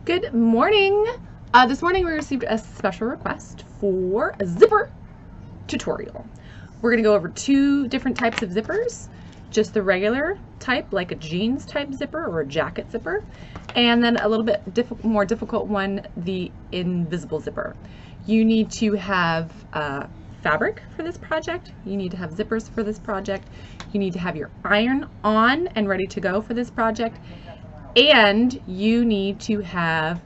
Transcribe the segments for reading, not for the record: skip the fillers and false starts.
Good morning. This morning we received a special request for a zipper tutorial. We're going to go over two different types of zippers, just the regular type, like a jeans type zipper or a jacket zipper, and then a little bit more difficult one, the invisible zipper. You need to have fabric for this project. You need to have zippers for this project. You need to have your iron on and ready to go for this project. And you need to have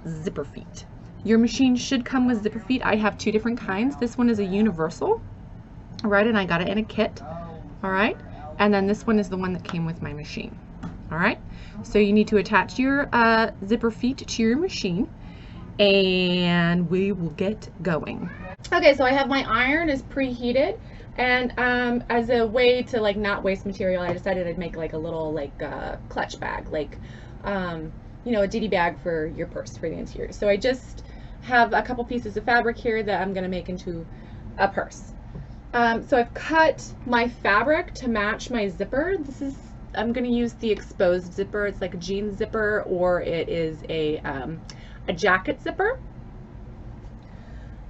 zipper feet. Your machine should come with zipper feet. I have two different kinds. This one is a universal, right? And I got it in a kit, all right? And then this one is the one that came with my machine, all right? So you need to attach your zipper feet to your machine, and we will get going. Okay, so I have my iron is preheated, and as a way to like not waste material, I decided I'd make like a little like clutch bag, like you know, a ditty bag for your purse for the interior. So I just have a couple pieces of fabric here that I'm going to make into a purse. So I've cut my fabric to match my zipper. I'm going to use the exposed zipper. It's like a jeans zipper, or it is a jacket zipper.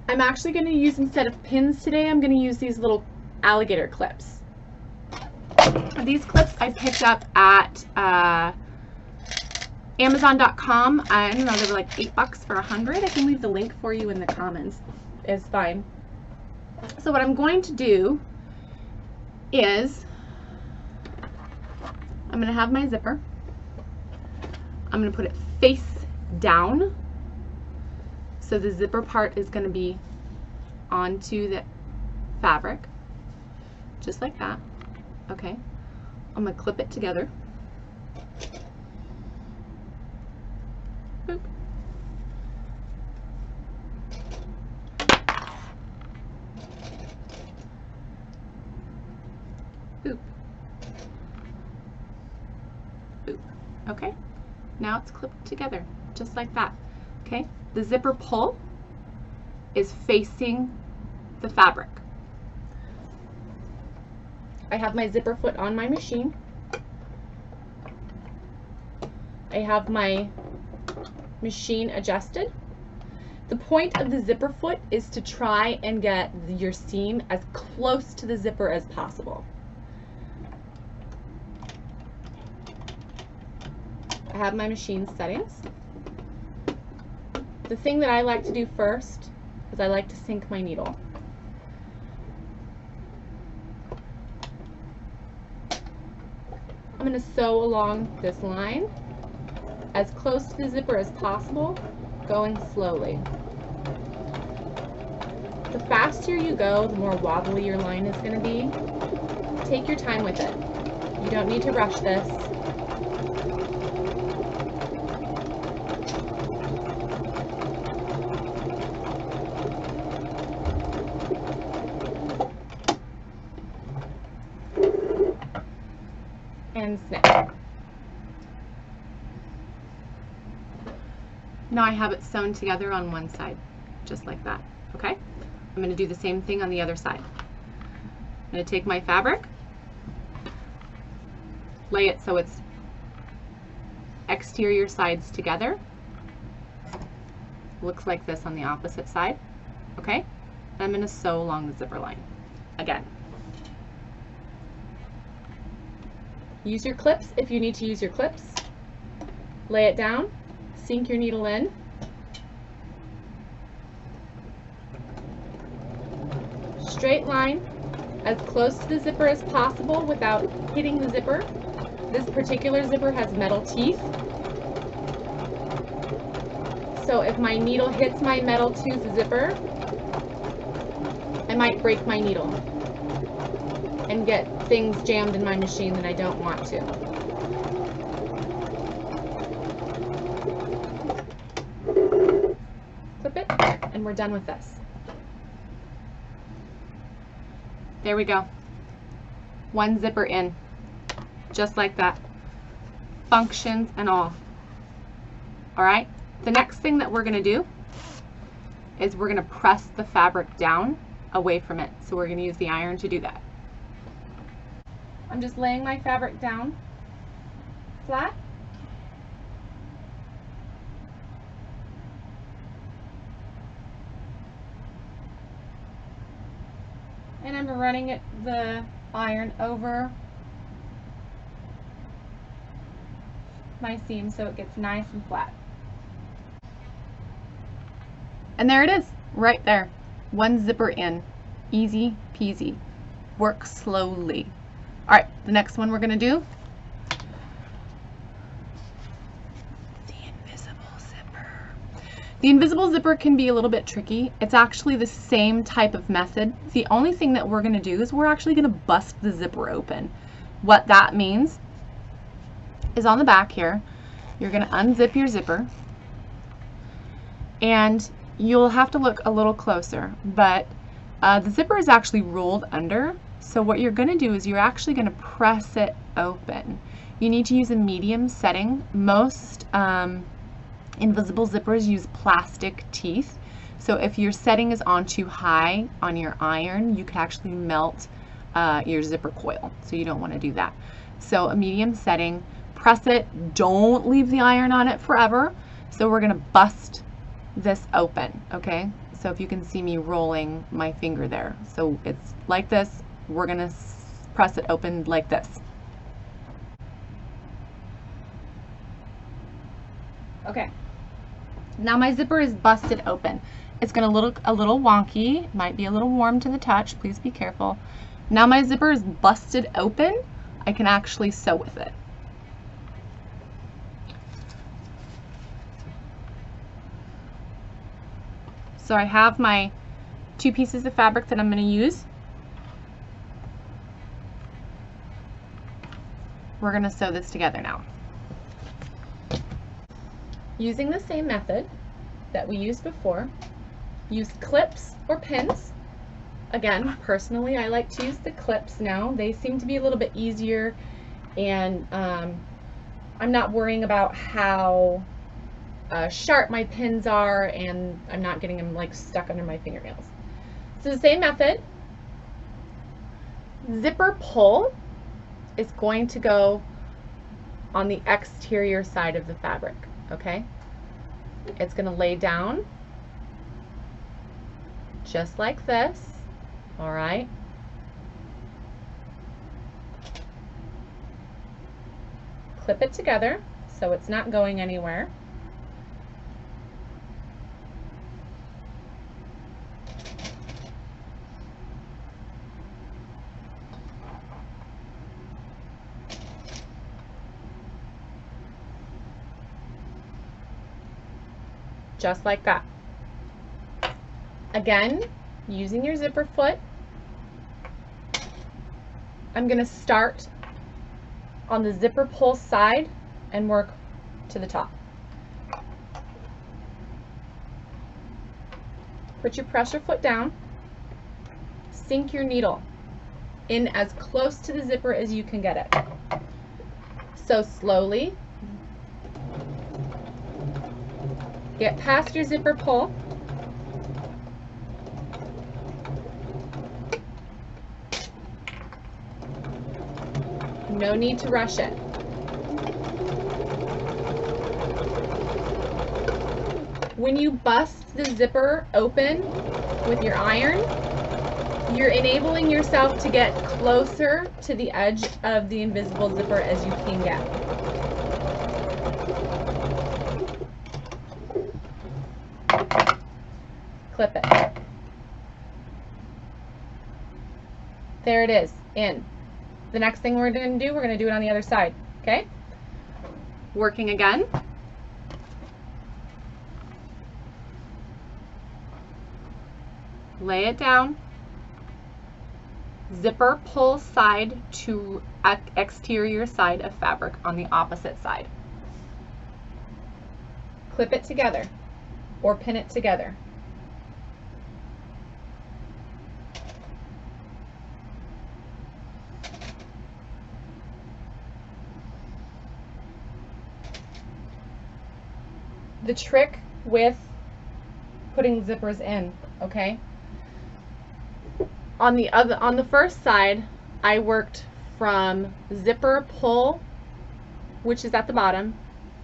I'm actually going to use, instead of pins today, I'm going to use these little alligator clips. These clips I picked up at Amazon.com. I don't know, they were like $8 for 100. I can leave the link for you in the comments. It's fine. So what I'm going to do is I'm going to have my zipper. I'm going to put it face down. So the zipper part is going to be onto the fabric, just like that. Okay, I'm going to clip it together. Boop. Boop. Boop. Okay, now it's clipped together, just like that. Okay, the zipper pull is facing the fabric. I have my zipper foot on my machine. I have my machine adjusted. The point of the zipper foot is to try and get your seam as close to the zipper as possible. I have my machine settings. The thing that I like to do first is I like to sink my needle. I'm going to sew along this line as close to the zipper as possible, going slowly. The faster you go, the more wobbly your line is going to be. Take your time with it. You don't need to rush this. And snip. Now I have it sewn together on one side, just like that, okay? I'm going to do the same thing on the other side. I'm going to take my fabric, lay it so it's exterior sides together. Looks like this on the opposite side, okay? I'm going to sew along the zipper line again. Use your clips if you need to use your clips. Lay it down, sink your needle in. Straight line, as close to the zipper as possible without hitting the zipper. This particular zipper has metal teeth. So if my needle hits my metal tooth zipper, I might break my needle and get things jammed in my machine that I don't want to. Clip it, and we're done with this. There we go. One zipper in, just like that. Functions and all. All right, the next thing that we're gonna do is we're gonna press the fabric down away from it. So we're gonna use the iron to do that. I'm just laying my fabric down flat. and I'm running the iron over my seam so it gets nice and flat. And there it is, right there. One zipper in. Easy peasy. Work slowly. All right, the next one we're gonna do, the invisible zipper. The invisible zipper can be a little bit tricky. It's actually the same type of method. The only thing that we're gonna do is we're actually gonna bust the zipper open. What that means is on the back here, you're gonna unzip your zipper, and you'll have to look a little closer, but the zipper is actually rolled under. So what you're going to do is you're actually going to press it open. You need to use a medium setting. Most invisible zippers use plastic teeth. So if your setting is on too high on your iron, you could actually melt your zipper coil. So you don't want to do that. So a medium setting, press it, don't leave the iron on it forever. So we're going to bust this open, okay? So if you can see me rolling my finger there. So it's like this. We're gonna press it open like this. Okay. Now my zipper is busted open. It's gonna look a little wonky, might be a little warm to the touch, please be careful. Now my zipper is busted open, I can actually sew with it. So I have my 2 pieces of fabric that I'm going to use. We're going to sew this together now. Using the same method that we used before, use clips or pins. Again, personally, I like to use the clips now. They seem to be a little bit easier, and I'm not worrying about how sharp my pins are, and I'm not getting them like stuck under my fingernails. So the same method, zipper pull is going to go on the exterior side of the fabric, okay? It's going to lay down just like this, all right? Clip it together so it's not going anywhere. Just like that. Again, using your zipper foot, I'm going to start on the zipper pull side and work to the top. Put your pressure foot down, sink your needle in as close to the zipper as you can get it. So slowly, get past your zipper pull. No need to rush it. When you bust the zipper open with your iron, you're enabling yourself to get closer to the edge of the invisible zipper as you can get. Clip it. There it is, in. The next thing we're going to do, we're going to do it on the other side, okay? Working again. Lay it down. Zipper pull side to exterior side of fabric on the opposite side. Clip it together or pin it together. The trick with putting zippers in, okay? On the first side, I worked from zipper pull, which is at the bottom,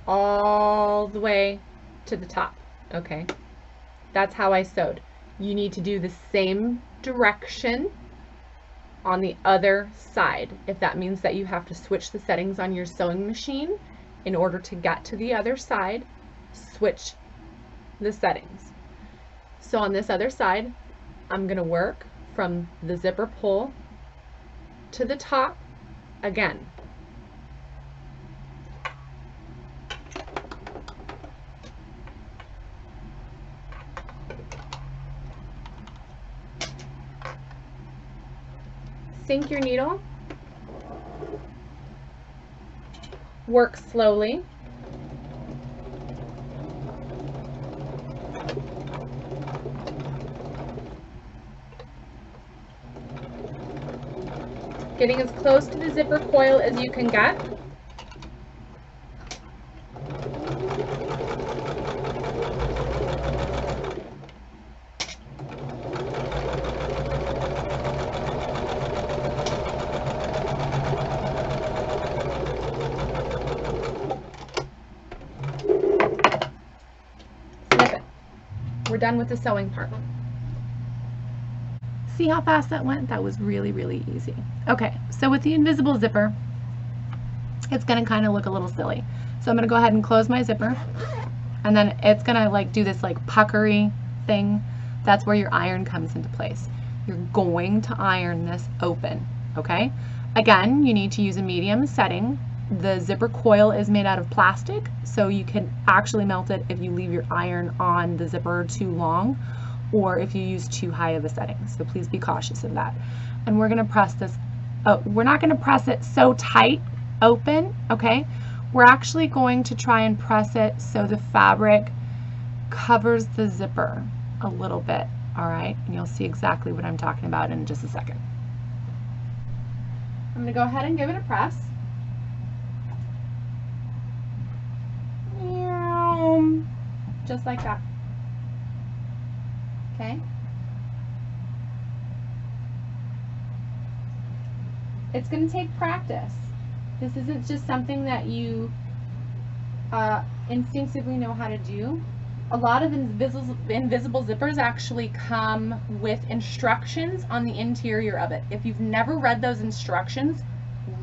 all the way to the top, okay? That's how I sewed. You need to do the same direction on the other side. If that means that you have to switch the settings on your sewing machine in order to get to the other side, switch the settings. So on this other side, I'm going to work from the zipper pull to the top again. Sink your needle, work slowly, getting as close to the zipper coil as you can get. Snip it. We're done with the sewing part. See how fast that went? That was really, really easy. Okay, so with the invisible zipper, it's gonna kind of look a little silly. So I'm gonna go ahead and close my zipper, and then it's gonna like do this like puckery thing. That's where your iron comes into place. You're going to iron this open, okay? Again, you need to use a medium setting. The zipper coil is made out of plastic, so you can actually melt it if you leave your iron on the zipper too long, or if you use too high of a setting. So please be cautious of that. And we're gonna press this, we're not gonna press it so tight open, okay? We're actually going to try and press it so the fabric covers the zipper a little bit, all right? And you'll see exactly what I'm talking about in just a second. I'm gonna go ahead and give it a press. Just like that. Okay. It's going to take practice. This isn't just something that you instinctively know how to do. A lot of invisible zippers actually come with instructions on the interior of it. If you've never read those instructions,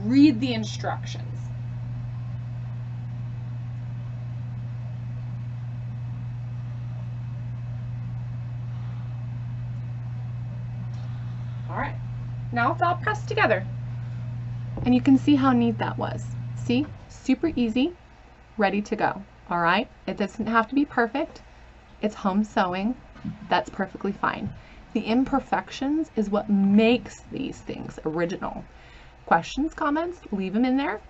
read the instructions. All right, now it's all pressed together. And you can see how neat that was. See, super easy, ready to go. All right, it doesn't have to be perfect. It's home sewing. That's perfectly fine. The imperfections is what makes these things original. Questions, comments, leave them in there.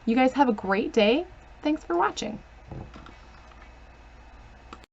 You guys have a great day. Thanks for watching.